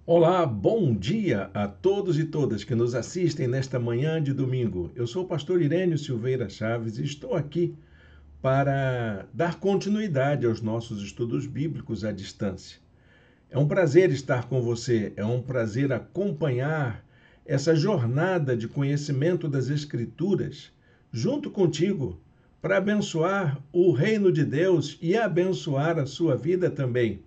Olá, bom dia a todos e todas que nos assistem nesta manhã de domingo. Eu sou o pastor Irênio Silveira Chaves e estou aqui para dar continuidade aos nossos estudos bíblicos à distância. É um prazer estar com você, é um prazer acompanhar essa jornada de conhecimento das Escrituras junto contigo para abençoar o reino de Deus e abençoar a sua vida também.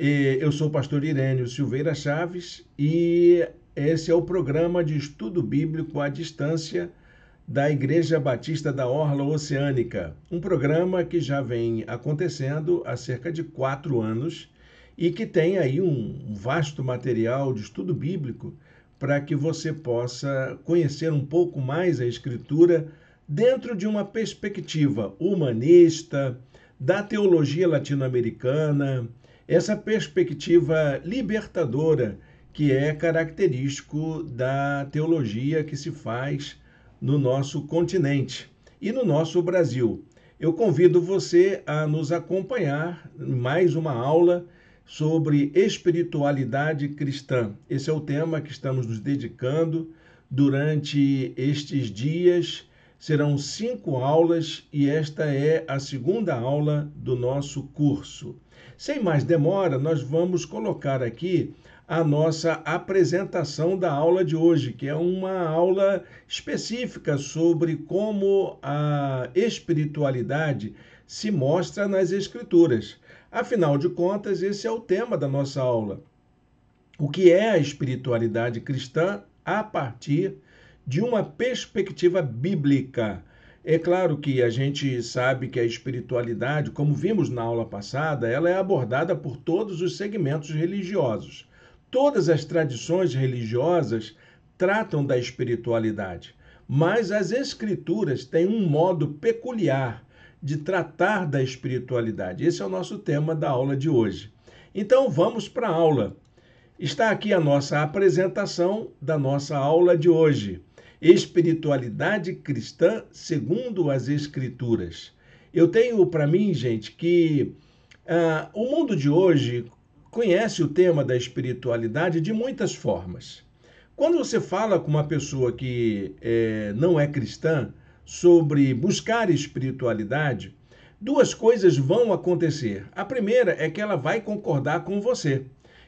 Eu sou o pastor Irênio Silveira Chaves e esse é o programa de estudo bíblico à distância da Igreja Batista da Orla Oceânica, um programa que já vem acontecendo há cerca de 4 anos e que tem aí um vasto material de estudo bíblico para que você possa conhecer um pouco mais a Escritura dentro de uma perspectiva humanista, da teologia latino-americana, essa perspectiva libertadora que é característico da teologia que se faz no nosso continente e no nosso Brasil. Eu convido você a nos acompanhar em mais uma aula sobre espiritualidade cristã. Esse é o tema que estamos nos dedicando durante estes dias. Serão 5 aulas e esta é a segunda aula do nosso curso. Sem mais demora, nós vamos colocar aqui a nossa apresentação da aula de hoje, que é uma aula específica sobre como a espiritualidade se mostra nas Escrituras. Afinal de contas, esse é o tema da nossa aula. O que é a espiritualidade cristã a partir de uma perspectiva bíblica? É claro que a gente sabe que a espiritualidade, como vimos na aula passada, ela é abordada por todos os segmentos religiosos. Todas as tradições religiosas tratam da espiritualidade, mas as Escrituras têm um modo peculiar de tratar da espiritualidade. Esse é o nosso tema da aula de hoje. Então vamos para a aula. Está aqui a nossa apresentação da nossa aula de hoje. Espiritualidade cristã segundo as Escrituras. Eu tenho para mim, gente, que o mundo de hoje conhece o tema da espiritualidade de muitas formas. Quando você fala com uma pessoa que não é cristã sobre buscar espiritualidade, duas coisas vão acontecer. A primeira é que ela vai concordar com você,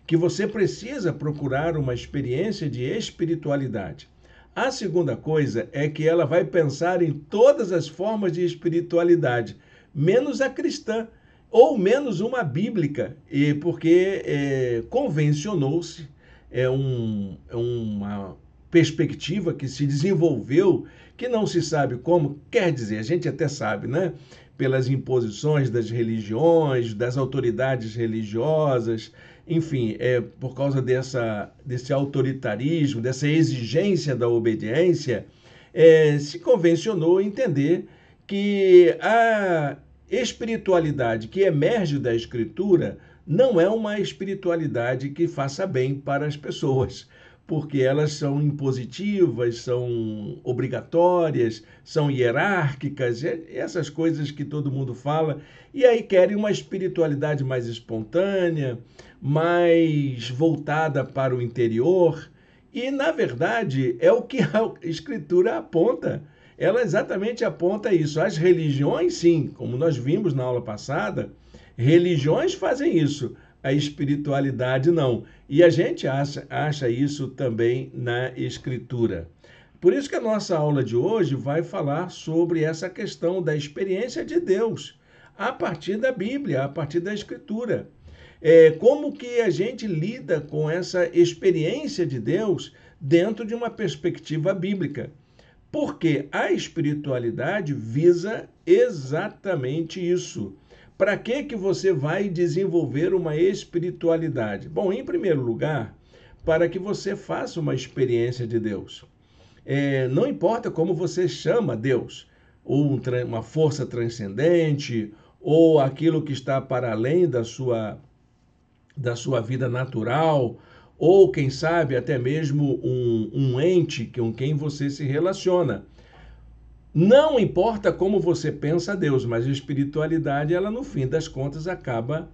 que você precisa procurar uma experiência de espiritualidade. A segunda coisa é que ela vai pensar em todas as formas de espiritualidade, menos a cristã, ou menos uma bíblica, porque convencionou-se, uma perspectiva que se desenvolveu, que não se sabe como, quer dizer, a gente até sabe, né? Pelas imposições das religiões, das autoridades religiosas, enfim, por causa desse autoritarismo, dessa exigência da obediência, se convencionou entender que a espiritualidade que emerge da Escritura não é uma espiritualidade que faça bem para as pessoas, porque elas são impositivas, são obrigatórias, são hierárquicas, essas coisas que todo mundo fala, e aí querem uma espiritualidade mais espontânea, mais voltada para o interior, e na verdade é o que a Escritura aponta. Ela exatamente aponta isso. As religiões, sim, como nós vimos na aula passada, religiões fazem isso, a espiritualidade não. E a gente acha isso também na Escritura. Por isso que a nossa aula de hoje vai falar sobre essa questão da experiência de Deus, a partir da Bíblia, a partir da Escritura. Como que a gente lida com essa experiência de Deus dentro de uma perspectiva bíblica? Porque a espiritualidade visa exatamente isso. Para que você vai desenvolver uma espiritualidade? Bom, em primeiro lugar, para que você faça uma experiência de Deus. Não importa como você chama Deus, ou uma força transcendente, ou aquilo que está para além da sua vida natural, ou quem sabe até mesmo um ente com quem você se relaciona. Não importa como você pensa Deus, mas a espiritualidade, ela no fim das contas acaba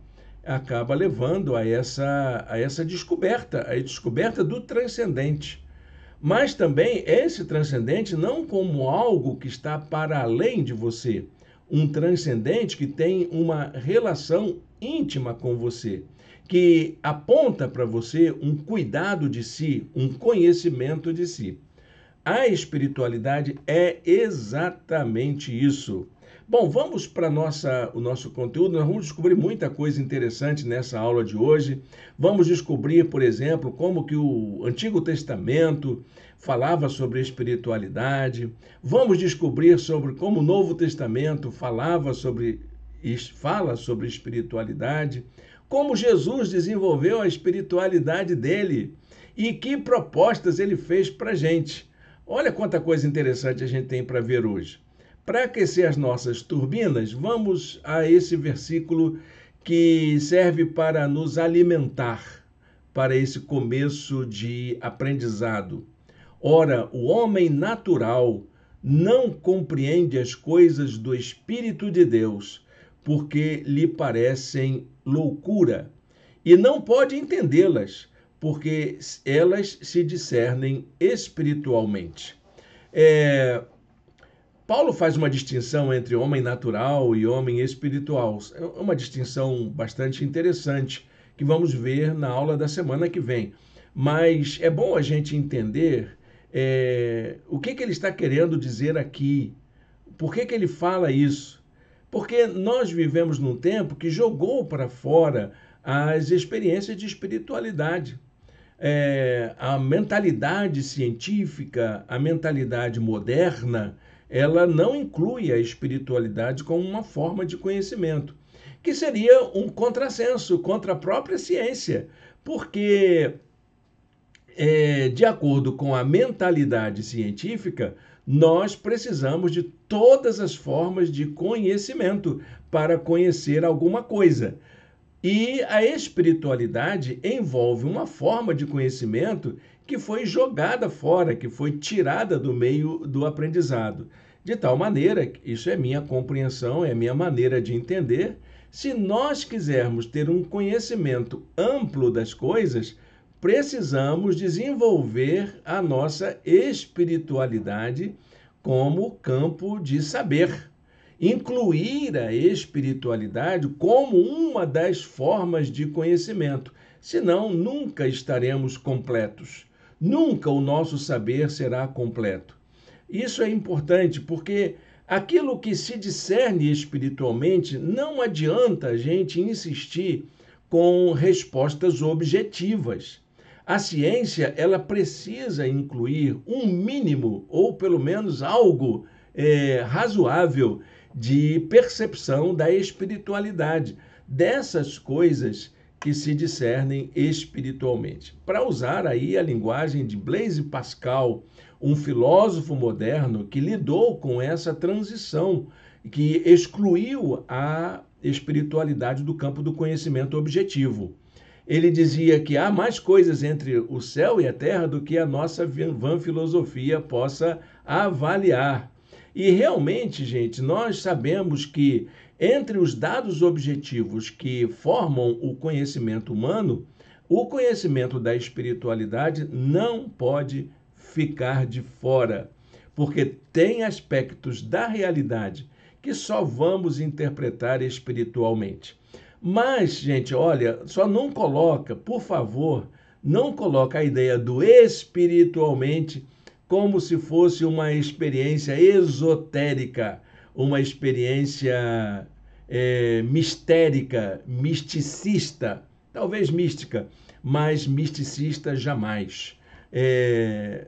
acaba levando a essa descoberta, a descoberta do transcendente. Mas também esse transcendente não como algo que está para além de você, um transcendente que tem uma relação íntima com você, que aponta para você um cuidado de si, um conhecimento de si. A espiritualidade é exatamente isso. Bom, vamos para o nosso conteúdo. Nós vamos descobrir muita coisa interessante nessa aula de hoje. Vamos descobrir, por exemplo, como que o Antigo Testamento falava sobre espiritualidade. Vamos descobrir sobre como o Novo Testamento fala sobre espiritualidade, como Jesus desenvolveu a espiritualidade dele e que propostas ele fez para a gente. Olha quanta coisa interessante a gente tem para ver hoje. Para aquecer as nossas turbinas, vamos a esse versículo que serve para nos alimentar para esse começo de aprendizado. Ora, o homem natural não compreende as coisas do Espírito de Deus, porque lhe parecem loucura, e não pode entendê-las, porque elas se discernem espiritualmente. Paulo faz uma distinção entre homem natural e homem espiritual. É uma distinção bastante interessante que vamos ver na aula da semana que vem. Mas é bom a gente entender o que ele está querendo dizer aqui. Por que ele fala isso? Porque nós vivemos num tempo que jogou para fora as experiências de espiritualidade. A mentalidade científica, a mentalidade moderna, ela não inclui a espiritualidade como uma forma de conhecimento, que seria um contrassenso contra a própria ciência, porque, de acordo com a mentalidade científica, nós precisamos de todas as formas de conhecimento para conhecer alguma coisa. E a espiritualidade envolve uma forma de conhecimento que foi jogada fora, que foi tirada do meio do aprendizado. De tal maneira, isso é minha compreensão, é minha maneira de entender, se nós quisermos ter um conhecimento amplo das coisas, precisamos desenvolver a nossa espiritualidade como campo de saber. Incluir a espiritualidade como uma das formas de conhecimento, senão nunca estaremos completos. Nunca o nosso saber será completo. Isso é importante porque aquilo que se discerne espiritualmente não adianta a gente insistir com respostas objetivas. A ciência, ela precisa incluir um mínimo ou pelo menos algo razoável de percepção da espiritualidade, dessas coisas que se discernem espiritualmente. Para usar aí a linguagem de Blaise Pascal, um filósofo moderno que lidou com essa transição, que excluiu a espiritualidade do campo do conhecimento objetivo. Ele dizia que há mais coisas entre o céu e a terra do que a nossa vã filosofia possa avaliar. E realmente, gente, nós sabemos que entre os dados objetivos que formam o conhecimento humano, o conhecimento da espiritualidade não pode ficar de fora, porque tem aspectos da realidade que só vamos interpretar espiritualmente. Mas, gente, olha, só não coloca, por favor, não coloca a ideia do espiritualmente como se fosse uma experiência esotérica, uma experiência mistérica, misticista, talvez mística, mas misticista jamais.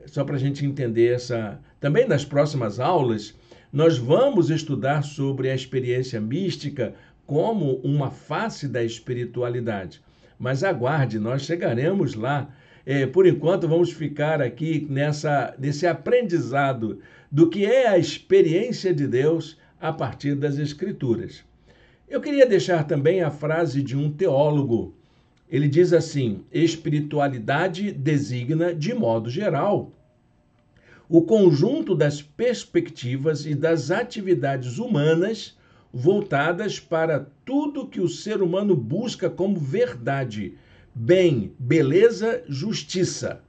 Só para a gente entender essa... Também nas próximas aulas, nós vamos estudar sobre a experiência mística como uma face da espiritualidade. Mas aguarde, nós chegaremos lá. Por enquanto, vamos ficar aqui nesse aprendizado do que é a experiência de Deus a partir das Escrituras. Eu queria deixar também a frase de um teólogo. Ele diz assim: espiritualidade designa, de modo geral, o conjunto das perspectivas e das atividades humanas voltadas para tudo que o ser humano busca como verdade, bem, beleza, justiça,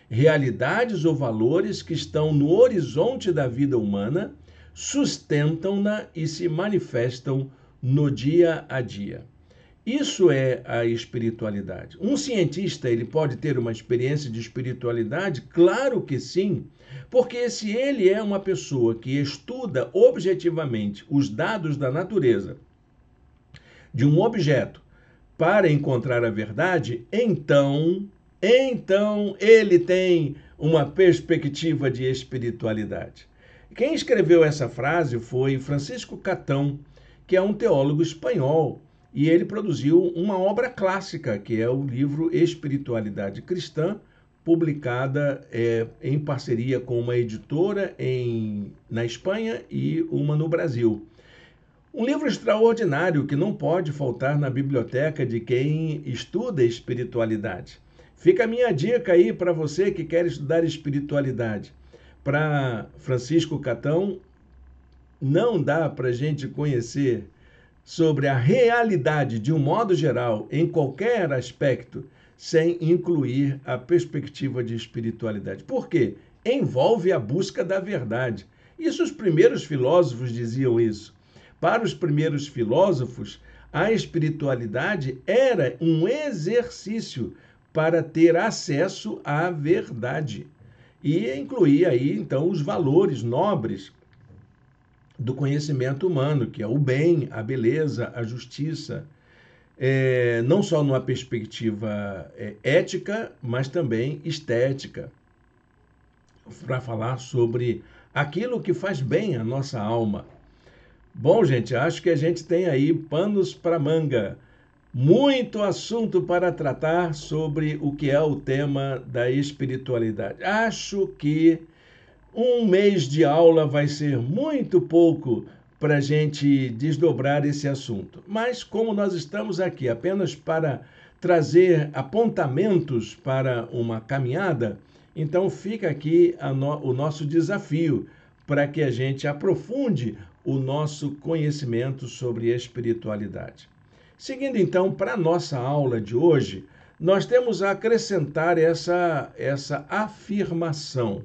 realidades ou valores que estão no horizonte da vida humana, sustentam-na e se manifestam no dia a dia. Isso é a espiritualidade. Um cientista, ele pode ter uma experiência de espiritualidade? Claro que sim, porque se ele é uma pessoa que estuda objetivamente os dados da natureza de um objeto para encontrar a verdade, então ele tem uma perspectiva de espiritualidade. Quem escreveu essa frase foi Francisco Catão, que é um teólogo espanhol, e ele produziu uma obra clássica, que é o livro Espiritualidade Cristã, publicada em parceria com uma editora na Espanha e uma no Brasil. Um livro extraordinário que não pode faltar na biblioteca de quem estuda espiritualidade. Fica a minha dica aí para você que quer estudar espiritualidade. Para Francisco Catão, não dá para a gente conhecer sobre a realidade de um modo geral, em qualquer aspecto, sem incluir a perspectiva de espiritualidade. Por quê? Envolve a busca da verdade. Isso os primeiros filósofos diziam isso. Para os primeiros filósofos, a espiritualidade era um exercício para ter acesso à verdade. E incluía aí, então, os valores nobres do conhecimento humano, que é o bem, a beleza, a justiça, não só numa perspectiva ética, mas também estética, para falar sobre aquilo que faz bem à nossa alma. Bom, gente, acho que a gente tem aí panos para manga, muito assunto para tratar sobre o que é o tema da espiritualidade. Acho que um mês de aula vai ser muito pouco para a gente desdobrar esse assunto. Mas como nós estamos aqui apenas para trazer apontamentos para uma caminhada, então fica aqui o nosso desafio para que a gente aprofunde o nosso conhecimento sobre espiritualidade. Seguindo então para a nossa aula de hoje, nós temos a acrescentar essa afirmação.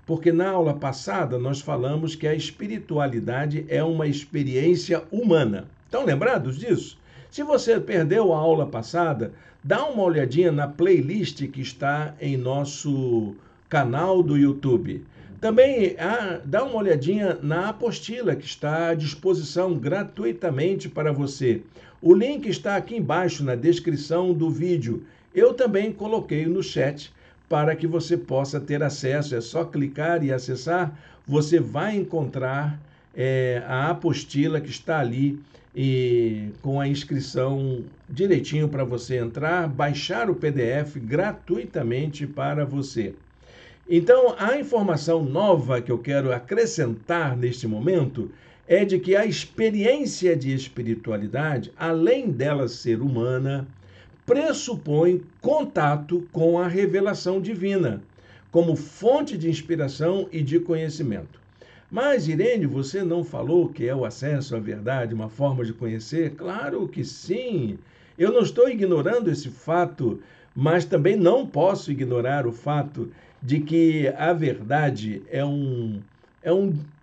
Porque na aula passada nós falamos que a espiritualidade é uma experiência humana. Estão lembrados disso? Se você perdeu a aula passada, dá uma olhadinha na playlist que está em nosso canal do YouTube. Também dá uma olhadinha na apostila que está à disposição gratuitamente para você. O link está aqui embaixo na descrição do vídeo. Eu também coloquei no chat para que você possa ter acesso. É só clicar e acessar, você vai encontrar a apostila que está ali com a inscrição direitinho para você entrar, baixar o PDF gratuitamente para você. Então, a informação nova que eu quero acrescentar neste momento é de que a experiência de espiritualidade, além dela ser humana, pressupõe contato com a revelação divina, como fonte de inspiração e de conhecimento. Mas, Irene, você não falou que é o acesso à verdade uma forma de conhecer? Claro que sim. Eu não estou ignorando esse fato, mas também não posso ignorar o fato de que a verdade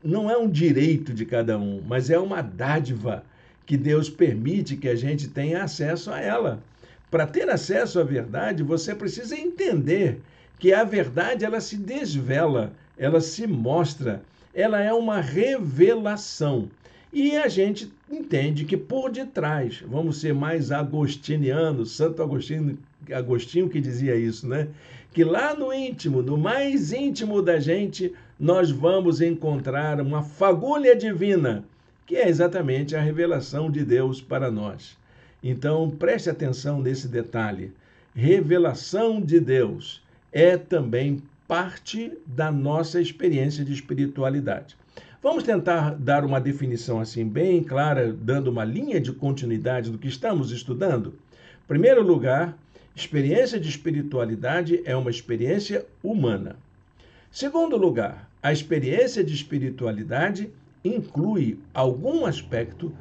não é um direito de cada um, mas é uma dádiva que Deus permite que a gente tenha acesso a ela. Para ter acesso à verdade, você precisa entender que a verdade ela se desvela, ela se mostra, ela é uma revelação. E a gente entende que por detrás, vamos ser mais agostinianos, Santo Agostinho que dizia isso, né? Que lá no íntimo, no mais íntimo da gente, nós vamos encontrar uma fagulha divina, que é exatamente a revelação de Deus para nós. Então, preste atenção nesse detalhe. Revelação de Deus é também parte da nossa experiência de espiritualidade. Vamos tentar dar uma definição assim bem clara, dando uma linha de continuidade do que estamos estudando? Em primeiro lugar, experiência de espiritualidade é uma experiência humana. Segundo lugar, a experiência de espiritualidade inclui algum aspecto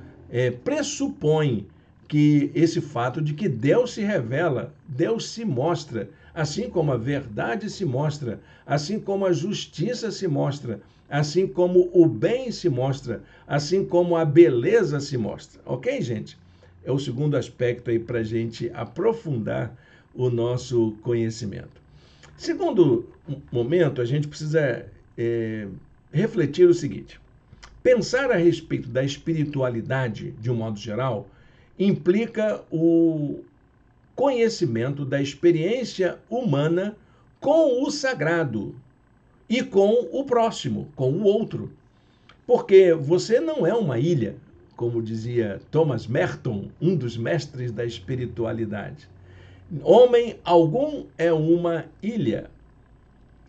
pressupõe que esse fato de que Deus se revela, Deus se mostra, assim como a verdade se mostra, assim como a justiça se mostra, assim como o bem se mostra, assim como a beleza se mostra. Ok, gente? É o segundo aspecto aí para a gente aprofundar o nosso conhecimento. Segundo momento, a gente precisa refletir o seguinte: pensar a respeito da espiritualidade, de um modo geral, implica o conhecimento da experiência humana com o sagrado e com o próximo, com o outro. Porque você não é uma ilha, como dizia Thomas Merton, um dos mestres da espiritualidade. Homem algum é uma ilha.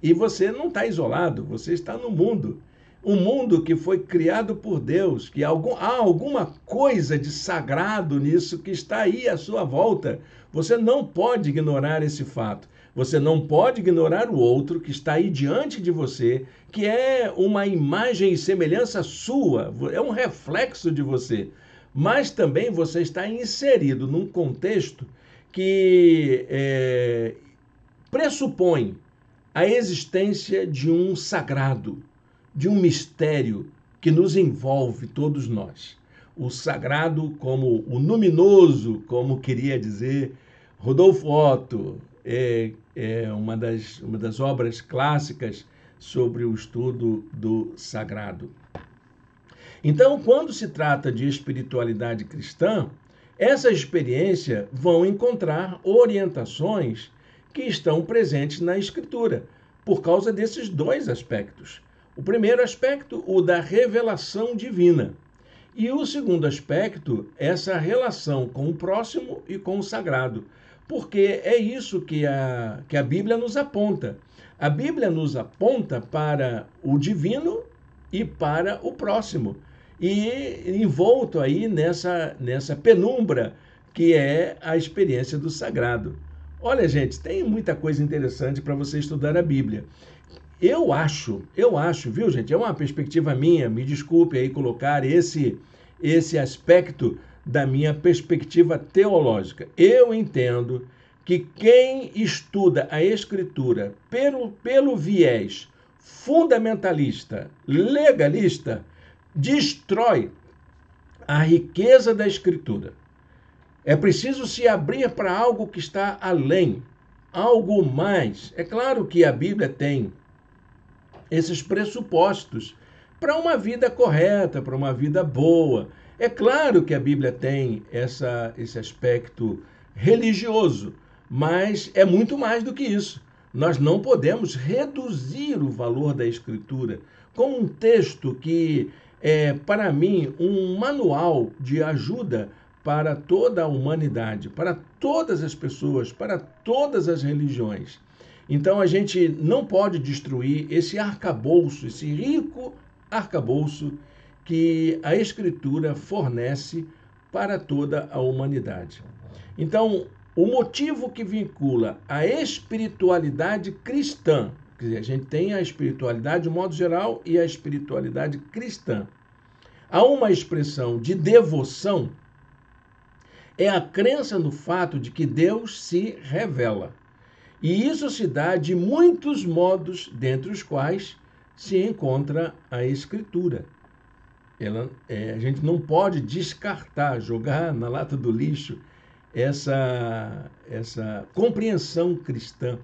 E você não está isolado, você está no mundo. Um mundo que foi criado por Deus, que há alguma coisa de sagrado nisso que está aí à sua volta. Você não pode ignorar esse fato. Você não pode ignorar o outro que está aí diante de você, que é uma imagem e semelhança sua, é um reflexo de você. Mas também você está inserido num contexto que pressupõe a existência de um sagrado, de um mistério que nos envolve todos nós. O sagrado como o luminoso, como queria dizer Rodolfo Otto, é uma das obras clássicas sobre o estudo do sagrado. Então, quando se trata de espiritualidade cristã, essa experiência vão encontrar orientações que estão presentes na Escritura, por causa desses dois aspectos. O primeiro aspecto, o da revelação divina. E o segundo aspecto, essa relação com o próximo e com o sagrado. Porque é isso que a Bíblia nos aponta. A Bíblia nos aponta para o divino e para o próximo. E envolto aí nessa penumbra que é a experiência do sagrado. Olha, gente, tem muita coisa interessante para você estudar a Bíblia. Eu acho, viu, gente? É uma perspectiva minha, me desculpe aí colocar esse aspecto da minha perspectiva teológica. Eu entendo que quem estuda a Escritura pelo viés fundamentalista, legalista, destrói a riqueza da Escritura. É preciso se abrir para algo que está além, algo mais. É claro que a Bíblia tem esses pressupostos para uma vida correta, para uma vida boa. É claro que a Bíblia tem esse aspecto religioso, mas é muito mais do que isso. Nós não podemos reduzir o valor da Escritura como um texto que é, para mim, um manual de ajuda para toda a humanidade, para todas as pessoas, para todas as religiões. Então a gente não pode destruir esse arcabouço, esse rico arcabouço que a Escritura fornece para toda a humanidade. Então, o motivo que vincula a espiritualidade cristã, quer dizer, a gente tem a espiritualidade de modo geral e a espiritualidade cristã, há uma expressão de devoção, é a crença no fato de que Deus se revela. E isso se dá de muitos modos, dentre os quais se encontra a Escritura. A gente não pode descartar, jogar na lata do lixo essa compreensão cristã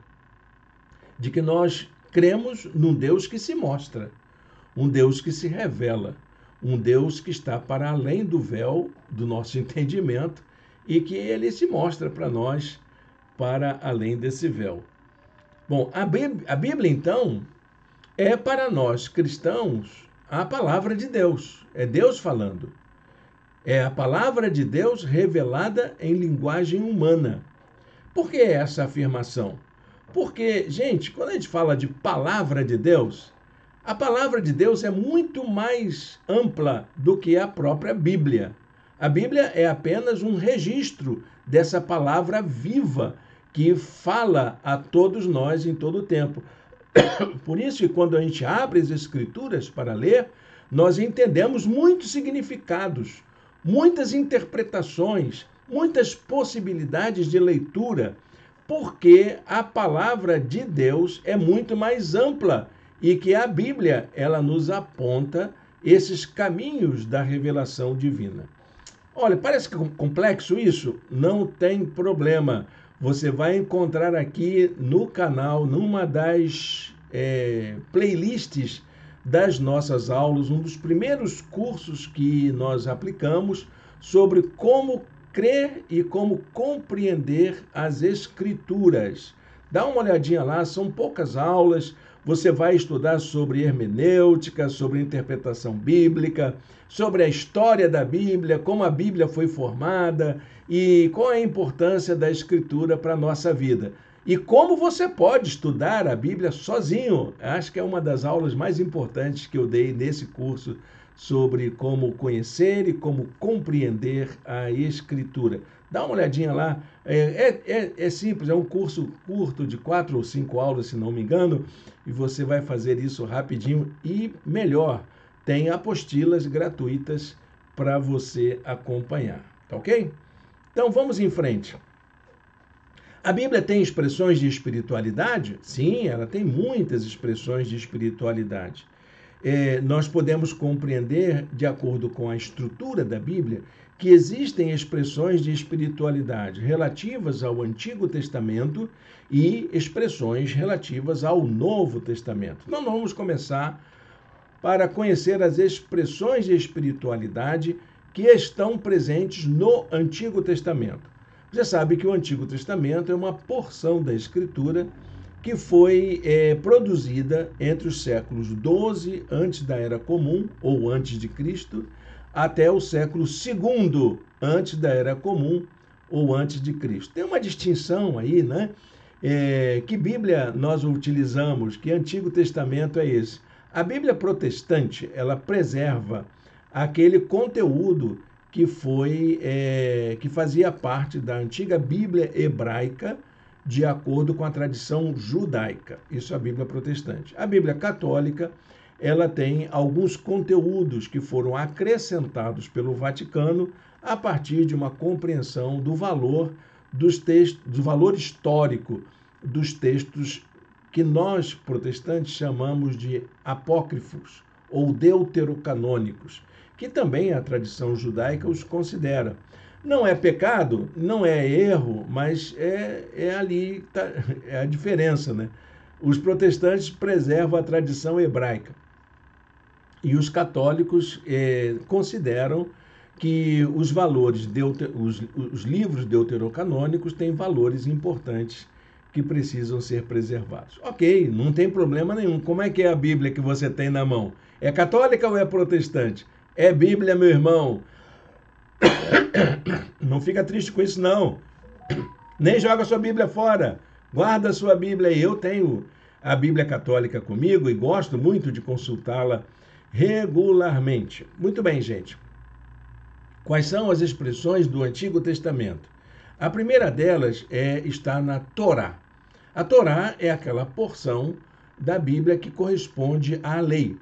de que nós cremos num Deus que se mostra, um Deus que se revela, um Deus que está para além do véu do nosso entendimento e que ele se mostra para nós para além desse véu. Bom, a Bíblia, então, é para nós cristãos a palavra de Deus. É Deus falando. É a palavra de Deus revelada em linguagem humana. Por que essa afirmação? Porque, gente, quando a gente fala de palavra de Deus, a palavra de Deus é muito mais ampla do que a própria Bíblia. A Bíblia é apenas um registro dessa palavra viva que fala a todos nós em todo o tempo. Por isso que quando a gente abre as Escrituras para ler, nós entendemos muitos significados, muitas interpretações, muitas possibilidades de leitura, porque a palavra de Deus é muito mais ampla e que a Bíblia, ela nos aponta esses caminhos da revelação divina. Olha, parece complexo isso? Não tem problema. Você vai encontrar aqui no canal, numa das playlists das nossas aulas, um dos primeiros cursos que nós aplicamos sobre como crer e como compreender as Escrituras. Dá uma olhadinha lá, são poucas aulas. Você vai estudar sobre hermenêutica, sobre interpretação bíblica, sobre a história da Bíblia, como a Bíblia foi formada e qual é a importância da Escritura para a nossa vida. E como você pode estudar a Bíblia sozinho. Acho que é uma das aulas mais importantes que eu dei nesse curso sobre como conhecer e como compreender a Escritura. Dá uma olhadinha lá, é simples, é um curso curto de 4 ou 5 aulas, se não me engano, e você vai fazer isso rapidinho e melhor, tem apostilas gratuitas para você acompanhar, tá ok? Então vamos em frente. A Bíblia tem expressões de espiritualidade? Sim, ela tem muitas expressões de espiritualidade. Nós podemos compreender, de acordo com a estrutura da Bíblia, que existem expressões de espiritualidade relativas ao Antigo Testamento e expressões relativas ao Novo Testamento. Então, vamos começar para conhecer as expressões de espiritualidade que estão presentes no Antigo Testamento. Você sabe que o Antigo Testamento é uma porção da Escritura que foi produzida entre os séculos 12 antes da Era Comum, ou antes de Cristo, até o século II antes da Era Comum, ou antes de Cristo. Tem uma distinção aí, né? Que Bíblia nós utilizamos, que Antigo Testamento é esse? A Bíblia protestante, ela preserva aquele conteúdo que fazia parte da antiga Bíblia hebraica, de acordo com a tradição judaica. Isso é a Bíblia protestante. A Bíblia católica, ela tem alguns conteúdos que foram acrescentados pelo Vaticano a partir de uma compreensão do valor dos textos, do valor histórico dos textos que nós, protestantes, chamamos de apócrifos ou deuterocanônicos, que também a tradição judaica os considera. Não é pecado, não é erro, mas ali é a diferença, né? Os protestantes preservam a tradição hebraica e os católicos consideram que os valores, os livros deuterocanônicos têm valores importantes que precisam ser preservados. Ok, não tem problema nenhum. Como é que é a Bíblia que você tem na mão? É católica ou é protestante? É Bíblia, meu irmão. Não fica triste com isso, não. Nem joga sua Bíblia fora. Guarda a sua Bíblia aí. Eu tenho a Bíblia católica comigo e gosto muito de consultá-la regularmente. Muito bem, gente. Quais são as expressões do Antigo Testamento? A primeira delas está na Torá. A Torá é aquela porção da Bíblia que corresponde à lei.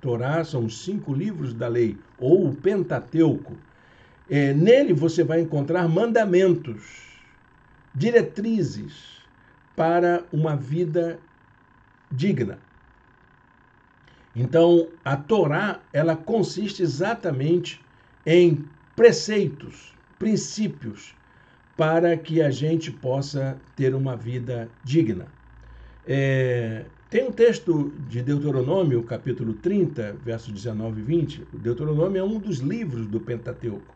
Torá são os 5 livros da lei, ou o Pentateuco. Nele você vai encontrar mandamentos, diretrizes para uma vida digna. Então, a Torá, ela consiste exatamente em preceitos, princípios, para que a gente possa ter uma vida digna. Tem um texto de Deuteronômio, capítulo 30, versos 19 e 20. O Deuteronômio é um dos livros do Pentateuco.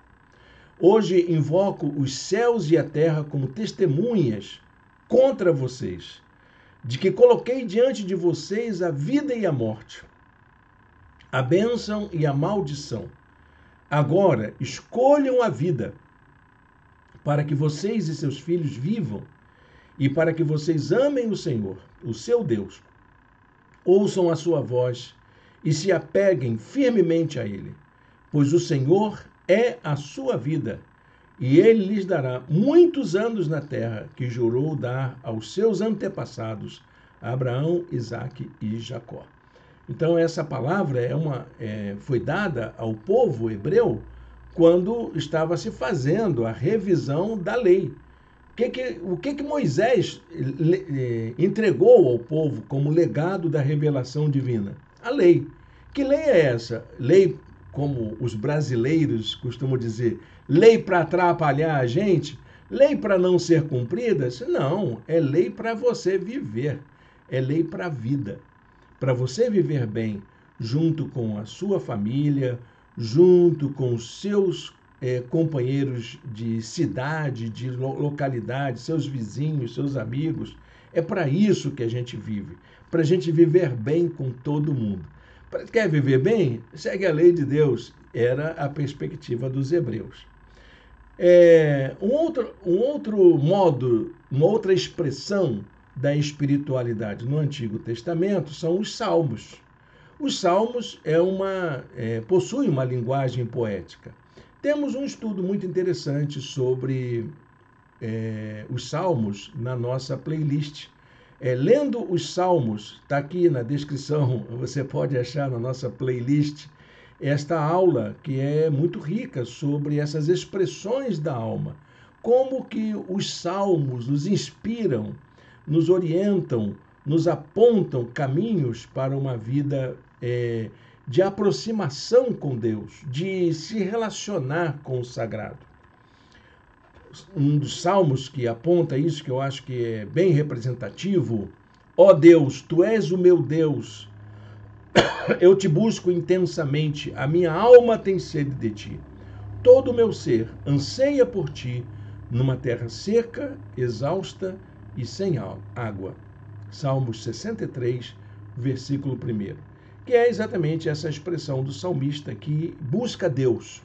Hoje invoco os céus e a terra como testemunhas contra vocês, de que coloquei diante de vocês a vida e a morte, a bênção e a maldição. Agora escolham a vida, para que vocês e seus filhos vivam, e para que vocês amem o Senhor, o seu Deus. Ouçam a sua voz e se apeguem firmemente a ele, pois o Senhor é a sua vida, e ele lhes dará muitos anos na terra que jurou dar aos seus antepassados, Abraão, Isaque e Jacó. Então essa palavra foi dada ao povo hebreu quando estava se fazendo a revisão da lei. O que Moisés entregou ao povo como legado da revelação divina? A lei. Que lei é essa? Lei, como os brasileiros costumam dizer, lei para atrapalhar a gente? Lei para não ser cumprida? Não, é lei para você viver. É lei para a vida. Para você viver bem, junto com a sua família, junto com os seus companheiros de cidade, de localidade, seus vizinhos, seus amigos. É para isso que a gente vive, para a gente viver bem com todo mundo. Quer viver bem? Segue a lei de Deus. Era a perspectiva dos hebreus. Um outro modo, uma outra expressão da espiritualidade no Antigo Testamento são os salmos. Os salmos possuem uma linguagem poética. Temos um estudo muito interessante sobre os salmos na nossa playlist. Lendo os salmos, está aqui na descrição, você pode achar na nossa playlist esta aula que é muito rica sobre essas expressões da alma. Como que os salmos nos inspiram, nos orientam, nos apontam caminhos para uma vida de aproximação com Deus, de se relacionar com o sagrado. Um dos salmos que aponta isso, que eu acho que é bem representativo: ó Deus, tu és o meu Deus, eu te busco intensamente, a minha alma tem sede de ti. Todo o meu ser anseia por ti, numa terra seca, exausta e sem água. Salmos 63, versículo 1. Que é exatamente essa expressão do salmista que busca Deus.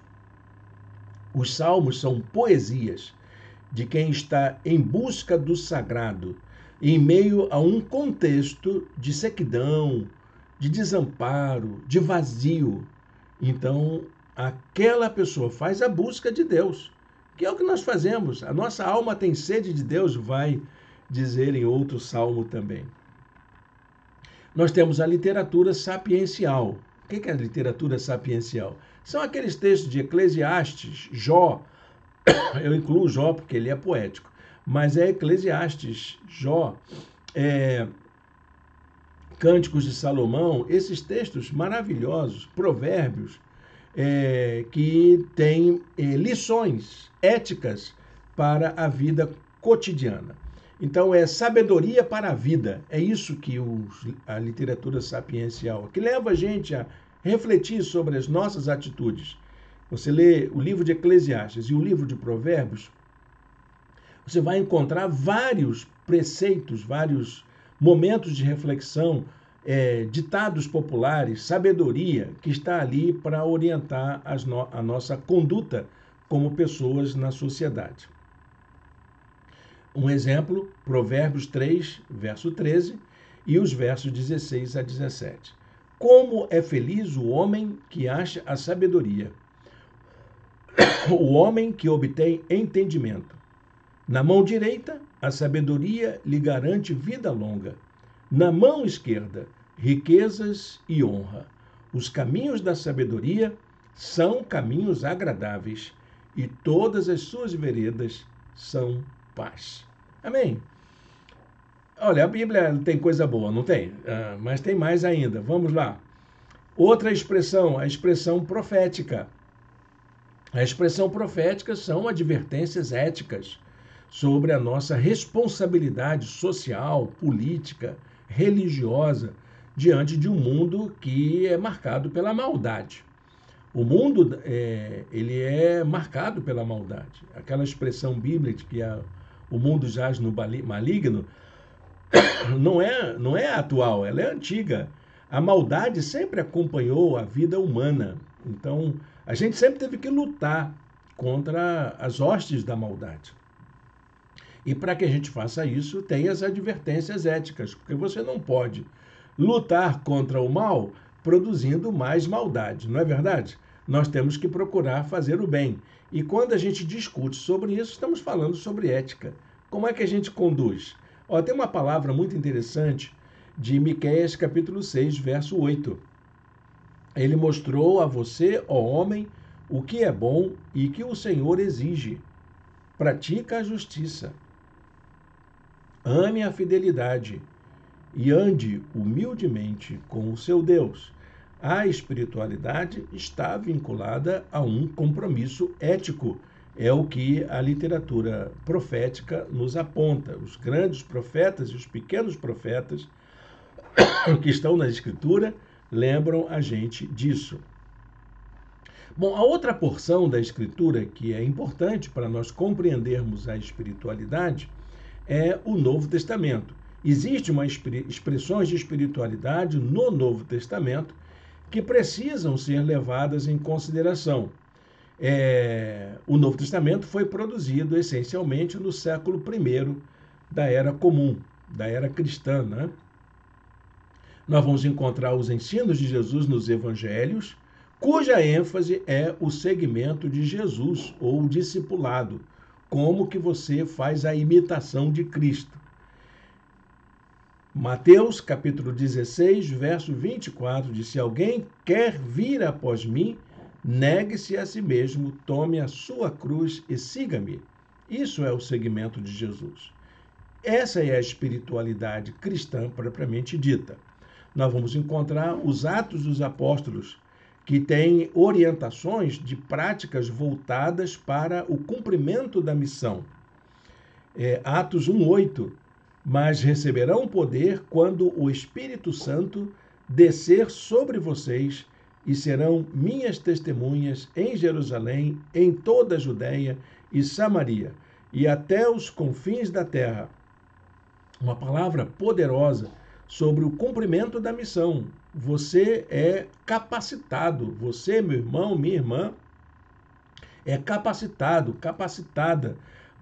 Os salmos são poesias de quem está em busca do sagrado, em meio a um contexto de sequidão, de desamparo, de vazio. Então, aquela pessoa faz a busca de Deus, que é o que nós fazemos. A nossa alma tem sede de Deus, vai dizer em outro salmo também. Nós temos a literatura sapiencial. O que é a literatura sapiencial? São aqueles textos de Eclesiastes, Jó. Eu incluo Jó porque ele é poético, mas é Eclesiastes, Jó, Cânticos de Salomão, esses textos maravilhosos, provérbios, que têm lições éticas para a vida cotidiana. Então, é sabedoria para a vida. É isso que a literatura sapiencial, que leva a gente a refletir sobre as nossas atitudes. Você lê o livro de Eclesiastes e o livro de Provérbios, você vai encontrar vários preceitos, vários momentos de reflexão, ditados populares, sabedoria, que está ali para orientar a nossa conduta como pessoas na sociedade. Um exemplo, Provérbios 3, verso 13, e os versos 16 a 17. Como é feliz o homem que acha a sabedoria, o homem que obtém entendimento. Na mão direita, a sabedoria lhe garante vida longa. Na mão esquerda, riquezas e honra. Os caminhos da sabedoria são caminhos agradáveis, e todas as suas veredas são paz. Amém? Olha, a Bíblia tem coisa boa, não tem? Mas tem mais ainda. Vamos lá. Outra expressão, a expressão profética. A expressão profética são advertências éticas sobre a nossa responsabilidade social, política, religiosa, diante de um mundo que é marcado pela maldade. O mundo ele é marcado pela maldade. Aquela expressão bíblica que o mundo jaz no maligno não é atual, ela é antiga. A maldade sempre acompanhou a vida humana. Então, a gente sempre teve que lutar contra as hostes da maldade. E para que a gente faça isso, tem as advertências éticas, porque você não pode lutar contra o mal produzindo mais maldade, não é verdade? Nós temos que procurar fazer o bem. E quando a gente discute sobre isso, estamos falando sobre ética. Como é que a gente conduz? Tem uma palavra muito interessante de Miqueias, capítulo 6, verso 8. Ele mostrou a você, ó homem, o que é bom e que o Senhor exige. Pratica a justiça, ame a fidelidade e ande humildemente com o seu Deus. A espiritualidade está vinculada a um compromisso ético. É o que a literatura profética nos aponta. Os grandes profetas e os pequenos profetas que estão na Escritura lembram a gente disso. Bom, a outra porção da Escritura que é importante para nós compreendermos a espiritualidade é o Novo Testamento. Existem expressões de espiritualidade no Novo Testamento que precisam ser levadas em consideração. O Novo Testamento foi produzido essencialmente no século I da Era Comum, da Era Cristã, né? Nós vamos encontrar os ensinos de Jesus nos Evangelhos, cuja ênfase é o seguimento de Jesus, ou o discipulado, como que você faz a imitação de Cristo. Mateus, capítulo 16, verso 24, diz: se alguém quer vir após mim, negue-se a si mesmo, tome a sua cruz e siga-me. Isso é o seguimento de Jesus. Essa é a espiritualidade cristã propriamente dita. Nós vamos encontrar os Atos dos Apóstolos, que têm orientações de práticas voltadas para o cumprimento da missão. Atos 1:8, mas receberão poder quando o Espírito Santo descer sobre vocês e serão minhas testemunhas em Jerusalém, em toda a Judéia e Samaria e até os confins da terra. Uma palavra poderosa sobre o cumprimento da missão. Você é capacitado, você, meu irmão, minha irmã, é capacitado, capacitada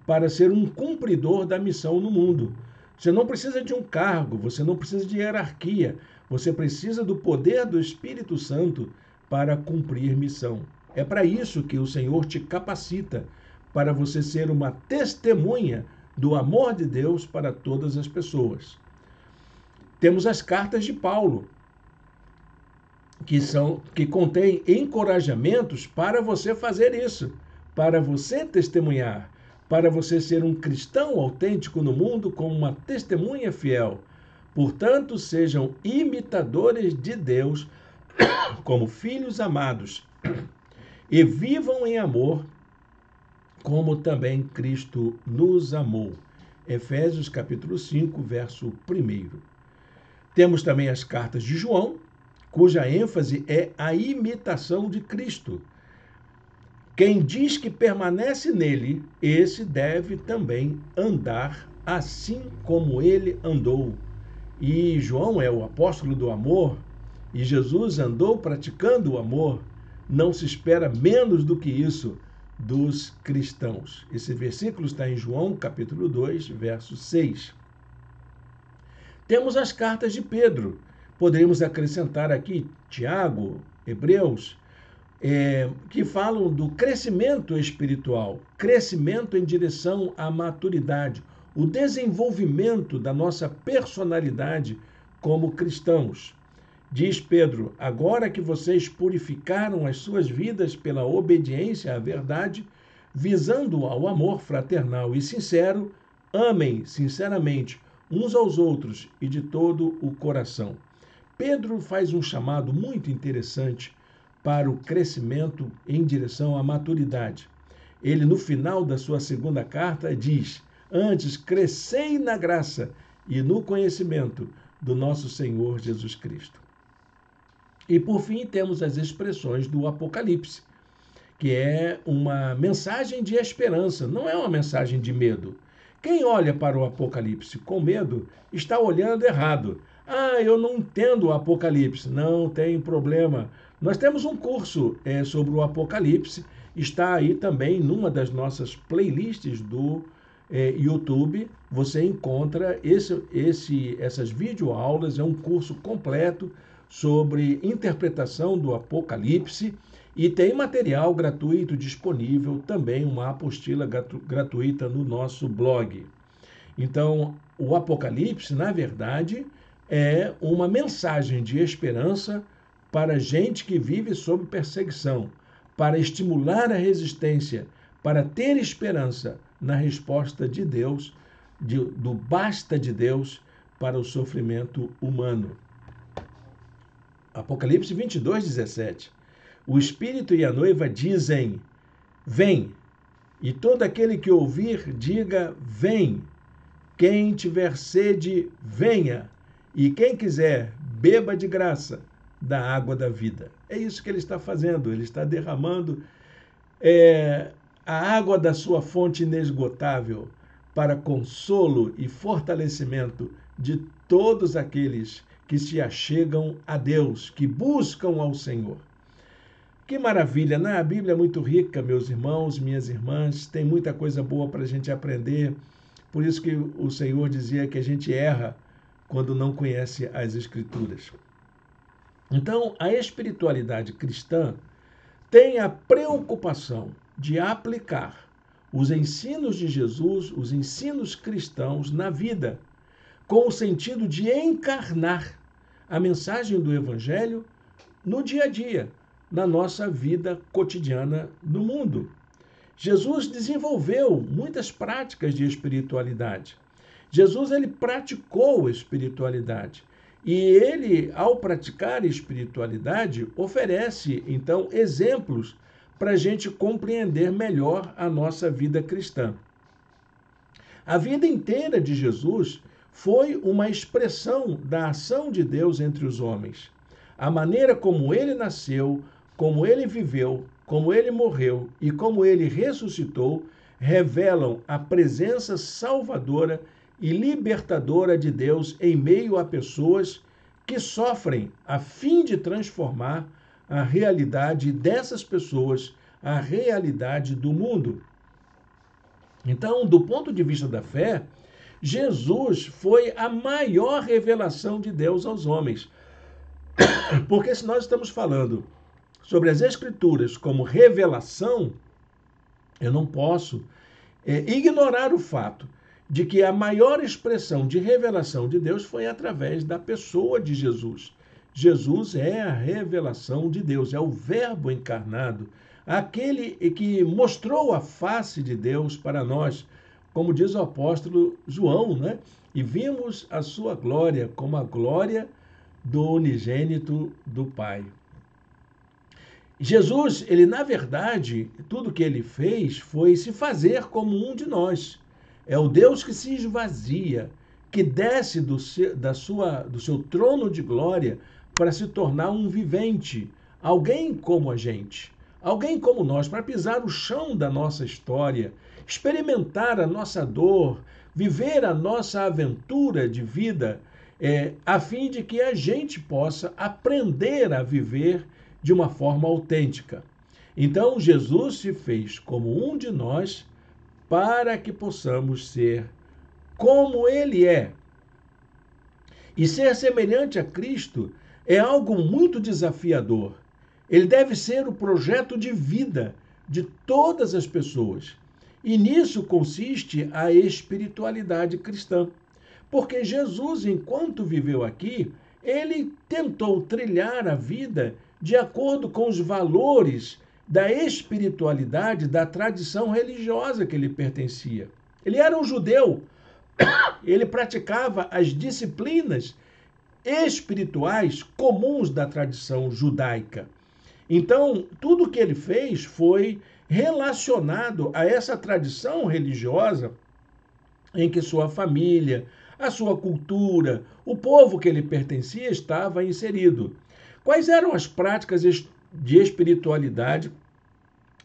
para ser um cumpridor da missão no mundo. Você não precisa de um cargo, você não precisa de hierarquia, você precisa do poder do Espírito Santo para cumprir missão. É para isso que o Senhor te capacita, para você ser uma testemunha do amor de Deus para todas as pessoas. Temos as cartas de Paulo, que contém encorajamentos para você fazer isso, para você testemunhar, para você ser um cristão autêntico no mundo como uma testemunha fiel. Portanto, sejam imitadores de Deus como filhos amados e vivam em amor, como também Cristo nos amou. Efésios capítulo 5, verso 1. Temos também as cartas de João, cuja ênfase é a imitação de Cristo. Quem diz que permanece nele, esse deve também andar assim como ele andou. E João é o apóstolo do amor, e Jesus andou praticando o amor. Não se espera menos do que isso dos cristãos. Esse versículo está em João, capítulo 2, verso 6. Temos as cartas de Pedro. Poderíamos acrescentar aqui Tiago, Hebreus, que falam do crescimento espiritual, crescimento em direção à maturidade, o desenvolvimento da nossa personalidade como cristãos. Diz Pedro: agora que vocês purificaram as suas vidas pela obediência à verdade, visando ao amor fraternal e sincero, amem sinceramente uns aos outros e de todo o coração. Pedro faz um chamado muito interessante para o crescimento em direção à maturidade. Ele, no final da sua segunda carta, diz: antes, crescei na graça e no conhecimento do nosso Senhor Jesus Cristo. E, por fim, temos as expressões do Apocalipse, que é uma mensagem de esperança, não é uma mensagem de medo. Quem olha para o Apocalipse com medo está olhando errado. Eu não entendo o Apocalipse. Não tem problema. Nós temos um curso sobre o Apocalipse, está aí também numa das nossas playlists do YouTube. Você encontra essas videoaulas, é um curso completo sobre interpretação do Apocalipse e tem material gratuito disponível, também uma apostila gratuita no nosso blog. Então, o Apocalipse, na verdade, é uma mensagem de esperança para gente que vive sob perseguição, para estimular a resistência, para ter esperança na resposta de Deus, do basta de Deus para o sofrimento humano. Apocalipse 22, 17. O Espírito e a noiva dizem, vem. E todo aquele que ouvir, diga, vem. Quem tiver sede, venha. E quem quiser, beba de graça da água da vida. É isso que ele está fazendo. Ele está derramando a água da sua fonte inesgotável para consolo e fortalecimento de todos aqueles que se achegam a Deus, que buscam ao Senhor. Que maravilha, né? A Bíblia é muito rica, meus irmãos, minhas irmãs, tem muita coisa boa para a gente aprender. Por isso que o Senhor dizia que a gente erra quando não conhece as Escrituras. Então, a espiritualidade cristã tem a preocupação de aplicar os ensinos de Jesus, os ensinos cristãos na vida, com o sentido de encarnar a mensagem do Evangelho no dia a dia, na nossa vida cotidiana no mundo. Jesus desenvolveu muitas práticas de espiritualidade. Jesus ele praticou espiritualidade. E ele, ao praticar espiritualidade, oferece, então, exemplos para a gente compreender melhor a nossa vida cristã. A vida inteira de Jesus foi uma expressão da ação de Deus entre os homens. A maneira como ele nasceu, como ele viveu, como ele morreu e como ele ressuscitou, revelam a presença salvadora e libertadora de Deus em meio a pessoas que sofrem a fim de transformar a realidade dessas pessoas, a realidade do mundo. Então, do ponto de vista da fé, Jesus foi a maior revelação de Deus aos homens. Porque se nós estamos falando sobre as Escrituras como revelação, eu não posso ignorar o fato de que a maior expressão de revelação de Deus foi através da pessoa de Jesus. Jesus é a revelação de Deus, é o Verbo encarnado, aquele que mostrou a face de Deus para nós, como diz o apóstolo João, né? E vimos a sua glória como a glória do unigênito do Pai. Jesus, ele na verdade, tudo que ele fez foi se fazer como um de nós. É o Deus que se esvazia, que desce do seu trono de glória para se tornar um vivente, alguém como a gente, alguém como nós, para pisar o chão da nossa história, experimentar a nossa dor, viver a nossa aventura de vida, a fim de que a gente possa aprender a viver de uma forma autêntica. Então, Jesus se fez como um de nós para que possamos ser como ele é. E ser semelhante a Cristo é algo muito desafiador. Ele deve ser o projeto de vida de todas as pessoas. E nisso consiste a espiritualidade cristã. Porque Jesus, enquanto viveu aqui, ele tentou trilhar a vida de acordo com os valores da espiritualidade, da tradição religiosa que ele pertencia. Ele era um judeu, ele praticava as disciplinas espirituais comuns da tradição judaica. Então, tudo que ele fez foi relacionado a essa tradição religiosa em que sua família, a sua cultura, o povo que ele pertencia estava inserido. Quais eram as práticas de espiritualidade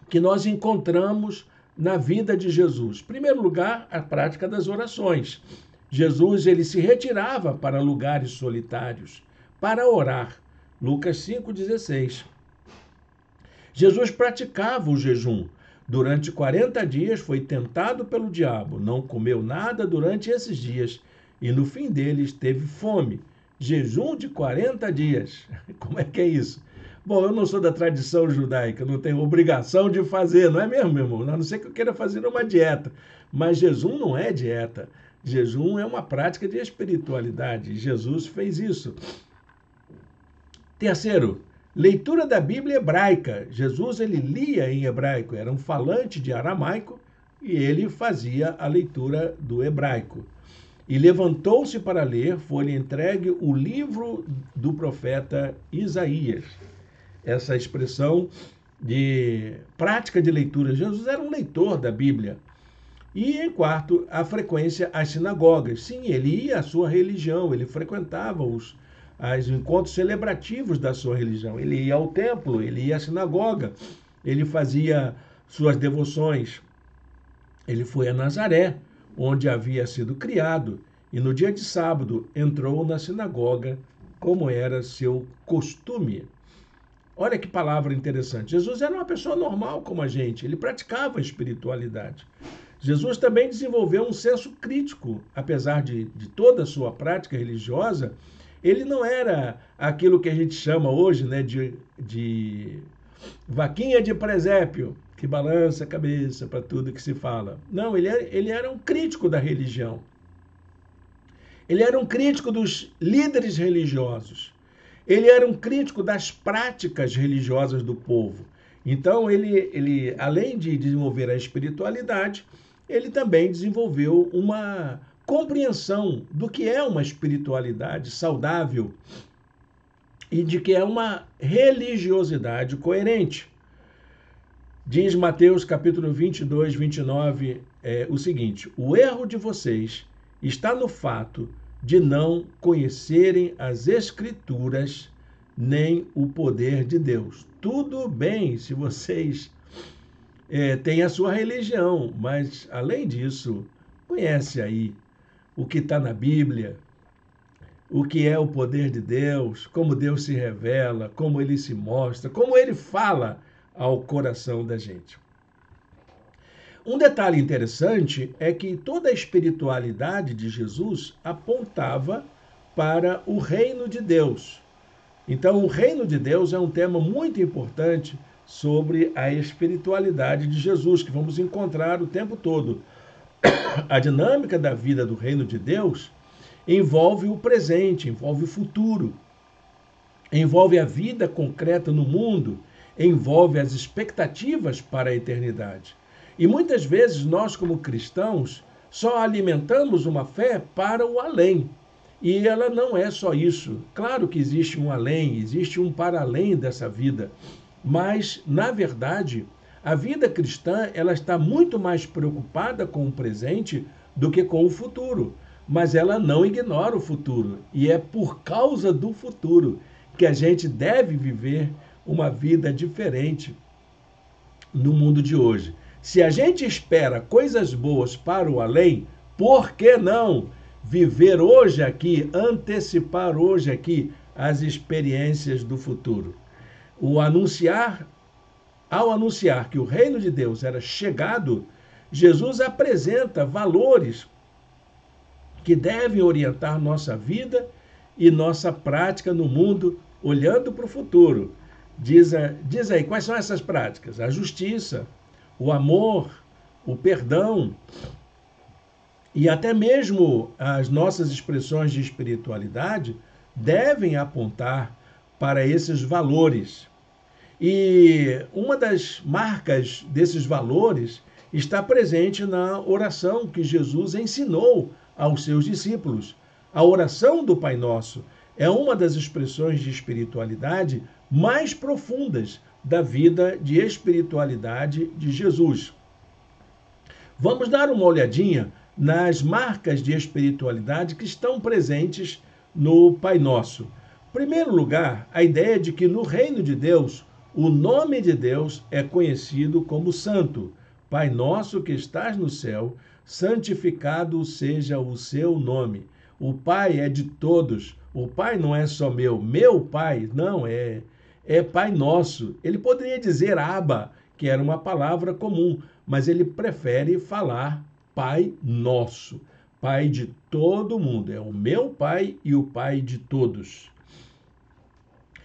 que nós encontramos na vida de Jesus? Em primeiro lugar, a prática das orações. Jesus ele se retirava para lugares solitários para orar. Lucas 5,16. Jesus praticava o jejum. Durante 40 dias foi tentado pelo diabo, não comeu nada durante esses dias e no fim deles teve fome. Jejum de 40 dias. Como é que é isso? Bom, eu não sou da tradição judaica, não tenho obrigação de fazer, não é mesmo, meu irmão? A não ser que eu queira fazer uma dieta. Mas jejum não é dieta. Jejum é uma prática de espiritualidade. Jesus fez isso. Terceiro, Leitura da Bíblia hebraica. Jesus ele lia em hebraico, era um falante de aramaico e ele fazia a leitura do hebraico. E levantou-se para ler, foi-lhe entregue o livro do profeta Isaías. Essa expressão de prática de leitura. Jesus era um leitor da Bíblia. E, em quarto, a frequência às sinagogas. Sim, ele ia à sua religião, ele frequentava os encontros celebrativos da sua religião. Ele ia ao templo, ele ia à sinagoga, ele fazia suas devoções. Ele foi a Nazaré, onde havia sido criado, e no dia de sábado entrou na sinagoga, como era seu costume. Olha que palavra interessante. Jesus era uma pessoa normal como a gente, ele praticava a espiritualidade. Jesus também desenvolveu um senso crítico, apesar de toda a sua prática religiosa, ele não era aquilo que a gente chama hoje, né, de vaquinha de presépio, que balança a cabeça para tudo que se fala. Não, ele era um crítico da religião. Ele era um crítico dos líderes religiosos. Ele era um crítico das práticas religiosas do povo. Então, ele além de desenvolver a espiritualidade, ele também desenvolveu uma compreensão do que é uma espiritualidade saudável e de que é uma religiosidade coerente. Diz Mateus capítulo 22, 29, o seguinte: o erro de vocês está no fato de não conhecerem as Escrituras nem o poder de Deus. Tudo bem se vocês têm a sua religião, mas, além disso, conhece aí o que está na Bíblia, o que é o poder de Deus, como Deus se revela, como Ele se mostra, como Ele fala ao coração da gente. Um detalhe interessante é que toda a espiritualidade de Jesus apontava para o reino de Deus. Então, o reino de Deus é um tema muito importante sobre a espiritualidade de Jesus, que vamos encontrar o tempo todo. A dinâmica da vida do reino de Deus envolve o presente, envolve o futuro, envolve a vida concreta no mundo, envolve as expectativas para a eternidade. E muitas vezes nós, como cristãos, só alimentamos uma fé para o além. E ela não é só isso. Claro que existe um além, existe um para além dessa vida. Mas, na verdade, a vida cristã ela está muito mais preocupada com o presente do que com o futuro. Mas ela não ignora o futuro. E é por causa do futuro que a gente deve viver uma vida diferente no mundo de hoje. Se a gente espera coisas boas para o além, por que não viver hoje aqui, antecipar hoje aqui as experiências do futuro? Ao anunciar que o reino de Deus era chegado, Jesus apresenta valores que devem orientar nossa vida e nossa prática no mundo, olhando para o futuro. Diz aí, quais são essas práticas? A justiça, o amor, o perdão e até mesmo as nossas expressões de espiritualidade devem apontar para esses valores. E uma das marcas desses valores está presente na oração que Jesus ensinou aos seus discípulos. A oração do Pai Nosso é uma das expressões de espiritualidade mais profundas da vida de espiritualidade de Jesus. Vamos dar uma olhadinha nas marcas de espiritualidade que estão presentes no Pai Nosso. Em primeiro lugar, a ideia de que no reino de Deus, o nome de Deus é conhecido como Santo. Pai Nosso que estás no céu, santificado seja o seu nome. O Pai é de todos. O Pai não é só meu Pai, não, é Pai Nosso. Ele poderia dizer Abba, que era uma palavra comum, mas ele prefere falar Pai Nosso, Pai de todo mundo. É o meu Pai e o Pai de todos.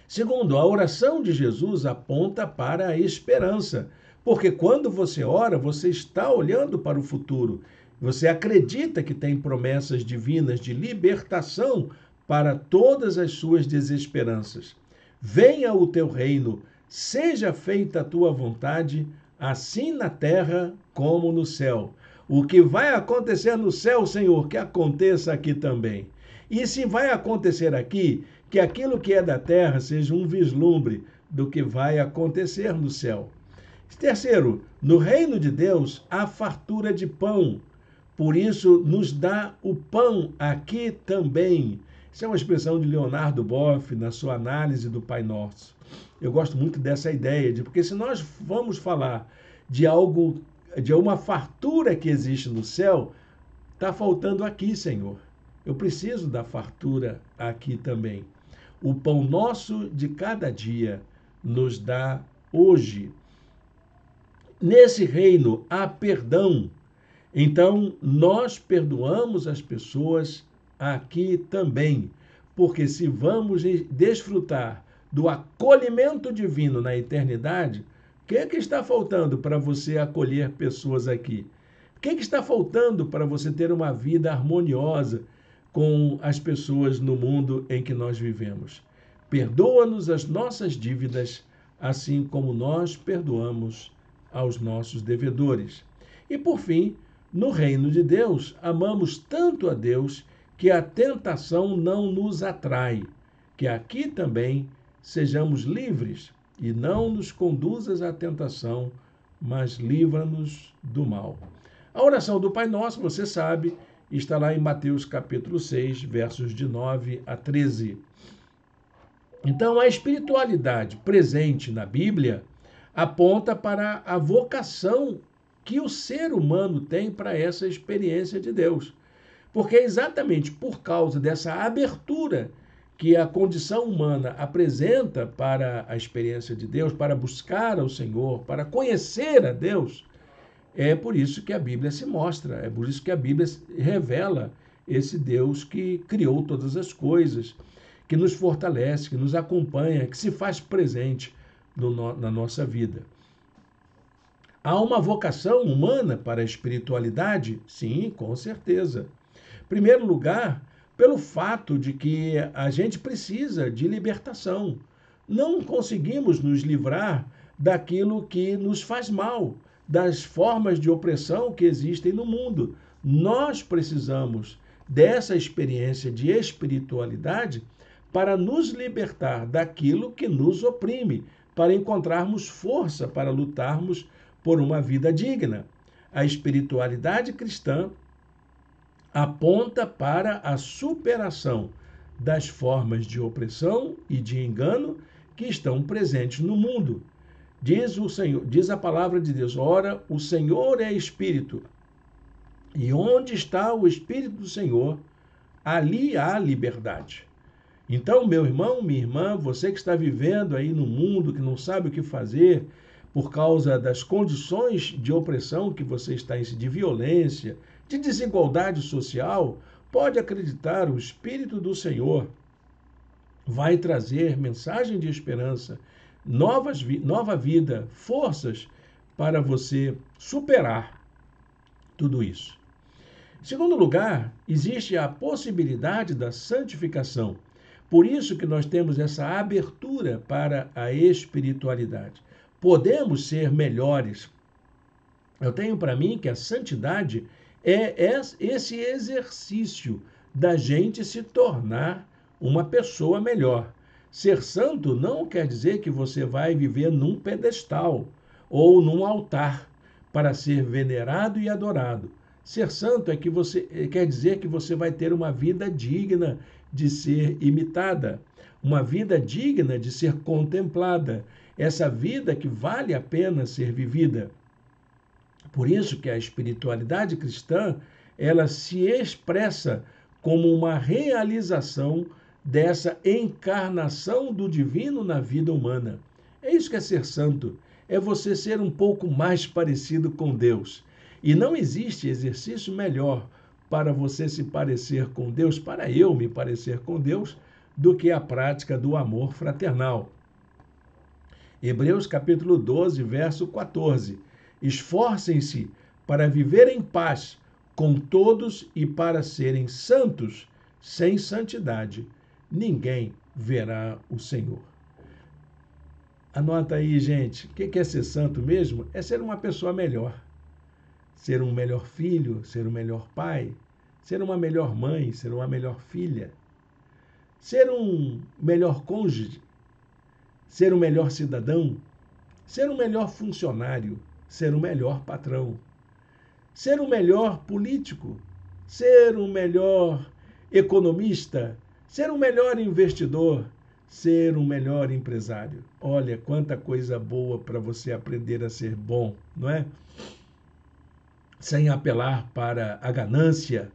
Segundo, a oração de Jesus aponta para a esperança, porque quando você ora, você está olhando para o futuro. Você acredita que tem promessas divinas de libertação para todas as suas desesperanças. venha o teu reino, seja feita a tua vontade, assim na terra como no céu. O que vai acontecer no céu, Senhor, que aconteça aqui também. E se vai acontecer aqui, que aquilo que é da terra seja um vislumbre do que vai acontecer no céu. Terceiro, no reino de Deus há fartura de pão. Por isso, nos dá o pão aqui também. Isso é uma expressão de Leonardo Boff na sua análise do Pai Nosso. Eu gosto muito dessa ideia, porque se nós vamos falar de algo, de uma fartura que existe no céu, está faltando aqui, Senhor. Eu preciso da fartura aqui também. O pão nosso de cada dia nos dá hoje. Nesse reino há perdão. Então, nós perdoamos as pessoas aqui também, porque se vamos desfrutar do acolhimento divino na eternidade, o que é que está faltando para você acolher pessoas aqui? O que é que está faltando para você ter uma vida harmoniosa com as pessoas no mundo em que nós vivemos? Perdoa-nos as nossas dívidas, assim como nós perdoamos aos nossos devedores. E, por fim, no reino de Deus, amamos tanto a Deus que a tentação não nos atrai, que aqui também sejamos livres e não nos conduzas à tentação, mas livra-nos do mal. A oração do Pai Nosso, você sabe, está lá em Mateus capítulo 6, versos de 9 a 13. Então, a espiritualidade presente na Bíblia aponta para a vocação que o ser humano tem para essa experiência de Deus. Porque é exatamente por causa dessa abertura que a condição humana apresenta para a experiência de Deus, para buscar ao Senhor, para conhecer a Deus, é por isso que a Bíblia se mostra, é por isso que a Bíblia revela esse Deus que criou todas as coisas, que nos fortalece, que nos acompanha, que se faz presente na nossa vida. Há uma vocação humana para a espiritualidade? Sim, com certeza. Em primeiro lugar, pelo fato de que a gente precisa de libertação. Não conseguimos nos livrar daquilo que nos faz mal, das formas de opressão que existem no mundo. Nós precisamos dessa experiência de espiritualidade para nos libertar daquilo que nos oprime, para encontrarmos força para lutarmos por uma vida digna. A espiritualidade cristã aponta para a superação das formas de opressão e de engano que estão presentes no mundo. Diz o Senhor, diz a palavra de Deus: ora, o Senhor é Espírito, e onde está o Espírito do Senhor, ali há liberdade. Então, meu irmão, minha irmã, você que está vivendo aí no mundo, que não sabe o que fazer por causa das condições de opressão que você está em, de violência, de desigualdade social, pode acreditar, o Espírito do Senhor vai trazer mensagem de esperança, nova vida, forças para você superar tudo isso. Em segundo lugar, existe a possibilidade da santificação. Por isso que nós temos essa abertura para a espiritualidade. Podemos ser melhores. Eu tenho para mim que a santidade é esse exercício da gente se tornar uma pessoa melhor. Ser santo não quer dizer que você vai viver num pedestal ou num altar para ser venerado e adorado. Ser santo quer dizer que você vai ter uma vida digna de ser imitada, uma vida digna de ser contemplada, essa vida que vale a pena ser vivida. Por isso que a espiritualidade cristã, ela se expressa como uma realização dessa encarnação do divino na vida humana. É isso que é ser santo, é você ser um pouco mais parecido com Deus. E não existe exercício melhor para você se parecer com Deus, para eu me parecer com Deus, do que a prática do amor fraternal. Hebreus capítulo 12, verso 14. Esforcem-se para viver em paz com todos e para serem santos. Sem santidade, ninguém verá o Senhor. Anota aí, gente. O que é ser santo mesmo? É ser uma pessoa melhor. Ser um melhor filho, ser um melhor pai, ser uma melhor mãe, ser uma melhor filha, ser um melhor cônjuge, ser um melhor cidadão, ser um melhor funcionário, ser um melhor patrão, ser um melhor político, ser um melhor economista, ser um melhor investidor, ser um melhor empresário. Olha quanta coisa boa para você aprender a ser bom, não é? Sem apelar para a ganância,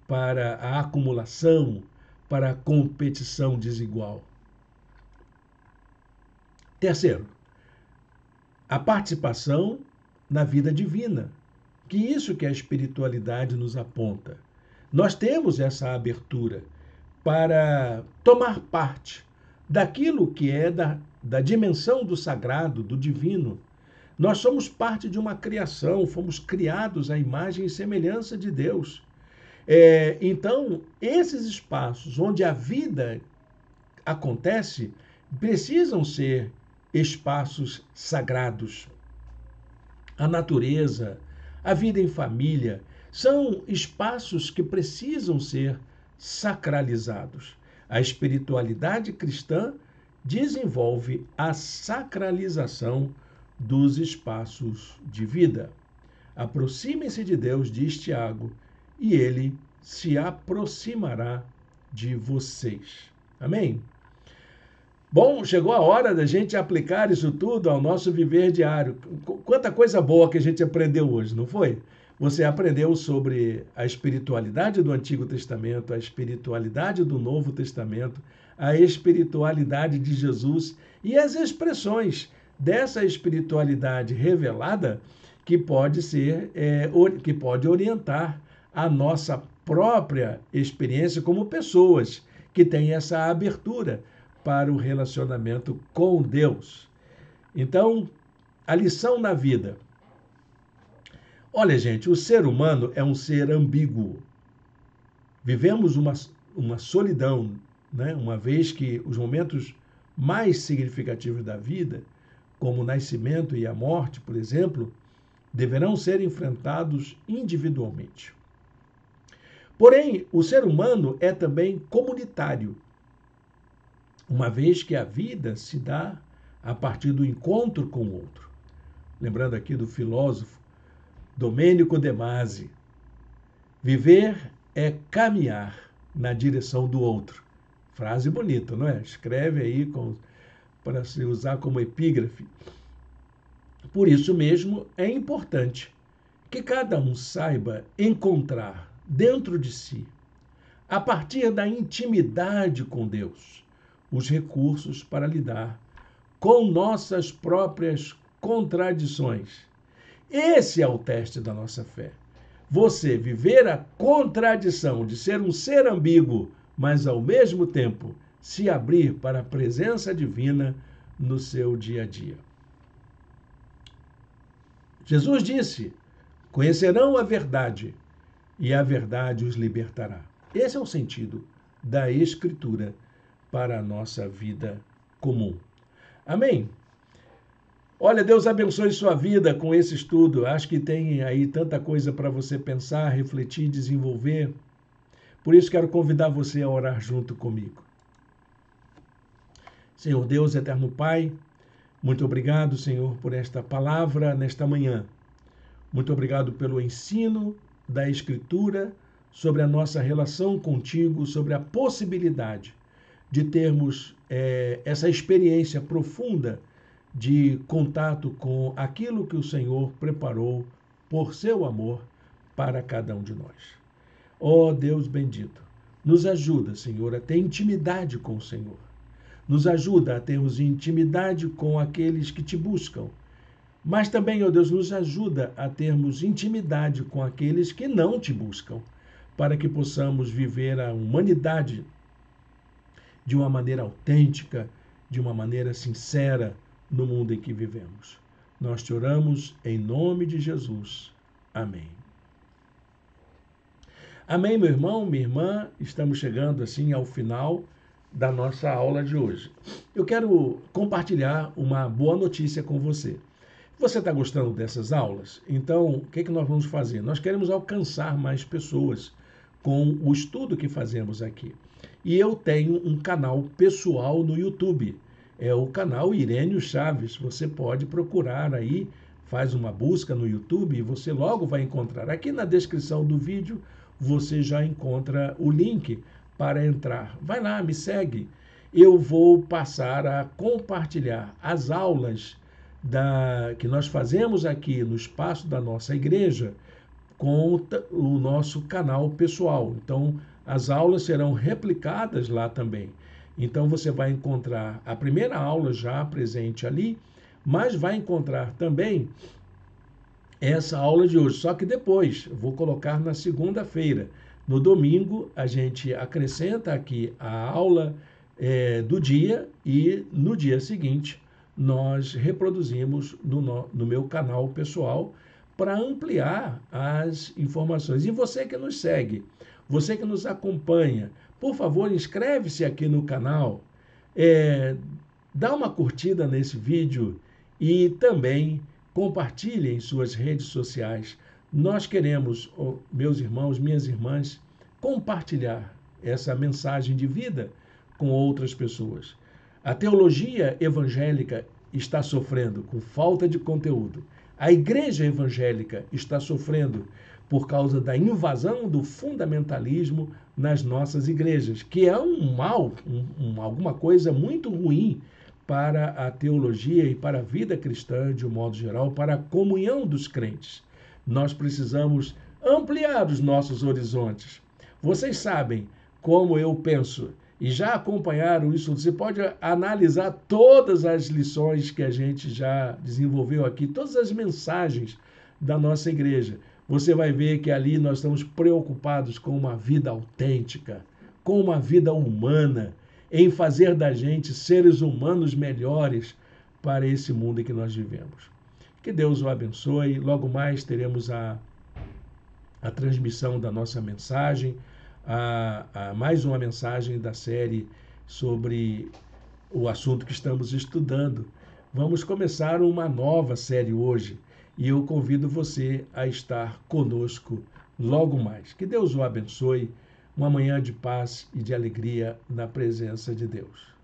para a acumulação, para a competição desigual. Terceiro, a participação na vida divina, que isso que a espiritualidade nos aponta. Nós temos essa abertura para tomar parte daquilo que é da dimensão do sagrado, do divino. Nós somos parte de uma criação, fomos criados à imagem e semelhança de Deus. Então, esses espaços onde a vida acontece precisam ser espaços sagrados. A natureza, a vida em família, são espaços que precisam ser sacralizados. A espiritualidade cristã desenvolve a sacralização dos espaços de vida. Aproximem-se de Deus, diz Tiago, e ele se aproximará de vocês. Amém? Bom, chegou a hora da gente aplicar isso tudo ao nosso viver diário. Quanta coisa boa que a gente aprendeu hoje, não foi? Você aprendeu sobre a espiritualidade do Antigo Testamento, a espiritualidade do Novo Testamento, a espiritualidade de Jesus e as expressões dessa espiritualidade revelada que pode ser, que pode orientar a nossa própria experiência como pessoas que têm essa abertura para o relacionamento com Deus. Então, a lição na vida. Olha, gente, o ser humano é um ser ambíguo. Vivemos uma solidão, né? Uma vez que os momentos mais significativos da vida, como o nascimento e a morte, por exemplo, deverão ser enfrentados individualmente. Porém, o ser humano é também comunitário, uma vez que a vida se dá a partir do encontro com o outro. Lembrando aqui do filósofo Domênico de Masi, viver é caminhar na direção do outro. Frase bonita, não é? Escreve aí para se usar como epígrafe. Por isso mesmo é importante que cada um saiba encontrar dentro de si, a partir da intimidade com Deus, os recursos para lidar com nossas próprias contradições. Esse é o teste da nossa fé. Você viver a contradição de ser um ser ambíguo, mas ao mesmo tempo se abrir para a presença divina no seu dia a dia. Jesus disse: conhecerão a verdade e a verdade os libertará. Esse é o sentido da Escritura para a nossa vida comum. Amém? Olha, Deus abençoe sua vida com esse estudo. Acho que tem aí tanta coisa para você pensar, refletir, desenvolver. Por isso quero convidar você a orar junto comigo. Senhor Deus, eterno Pai, muito obrigado, Senhor, por esta palavra nesta manhã. Muito obrigado pelo ensino da Escritura sobre a nossa relação contigo, sobre a possibilidade de termos essa experiência profunda de contato com aquilo que o Senhor preparou por seu amor para cada um de nós. Ó Deus bendito, nos ajuda, Senhor, a ter intimidade com o Senhor. Nos ajuda a termos intimidade com aqueles que te buscam. Mas também, ó Deus, nos ajuda a termos intimidade com aqueles que não te buscam, para que possamos viver a humanidade de uma maneira autêntica, de uma maneira sincera, no mundo em que vivemos. Nós te oramos em nome de Jesus. Amém. Amém, meu irmão, minha irmã. Estamos chegando assim ao final da nossa aula de hoje. Eu quero compartilhar uma boa notícia com você. Você está gostando dessas aulas? Então, o que nós vamos fazer? Nós queremos alcançar mais pessoas com o estudo que fazemos aqui. E eu tenho um canal pessoal no YouTube. É o canal Irênio Chaves. Você pode procurar aí, faz uma busca no YouTube e você logo vai encontrar. Aqui na descrição do vídeo você já encontra o link para entrar. Vai lá, me segue. Eu vou passar a compartilhar as aulas que nós fazemos aqui no espaço da nossa igreja com o nosso canal pessoal. Então, as aulas serão replicadas lá também. Então, você vai encontrar a primeira aula já presente ali, mas vai encontrar também essa aula de hoje. Só que depois, eu vou colocar na segunda-feira. No domingo, a gente acrescenta aqui a aula do dia e no dia seguinte nós reproduzimos no meu canal pessoal para ampliar as informações. E você que nos segue, você que nos acompanha, por favor, inscreve-se aqui no canal, dá uma curtida nesse vídeo e também compartilhe em suas redes sociais. Nós queremos, meus irmãos, minhas irmãs, compartilhar essa mensagem de vida com outras pessoas. A teologia evangélica está sofrendo com falta de conteúdo. A igreja evangélica está sofrendo por causa da invasão do fundamentalismo nas nossas igrejas, que é um mal, alguma coisa muito ruim para a teologia e para a vida cristã de um modo geral, para a comunhão dos crentes. Nós precisamos ampliar os nossos horizontes. Vocês sabem como eu penso e já acompanharam isso. Você pode analisar todas as lições que a gente já desenvolveu aqui, todas as mensagens da nossa igreja. Você vai ver que ali nós estamos preocupados com uma vida autêntica, com uma vida humana, em fazer da gente seres humanos melhores para esse mundo em que nós vivemos. Que Deus o abençoe. Logo mais teremos a transmissão da nossa mensagem, mais uma mensagem da série sobre o assunto que estamos estudando. Vamos começar uma nova série hoje e eu convido você a estar conosco logo mais. Que Deus o abençoe. Uma manhã de paz e de alegria na presença de Deus.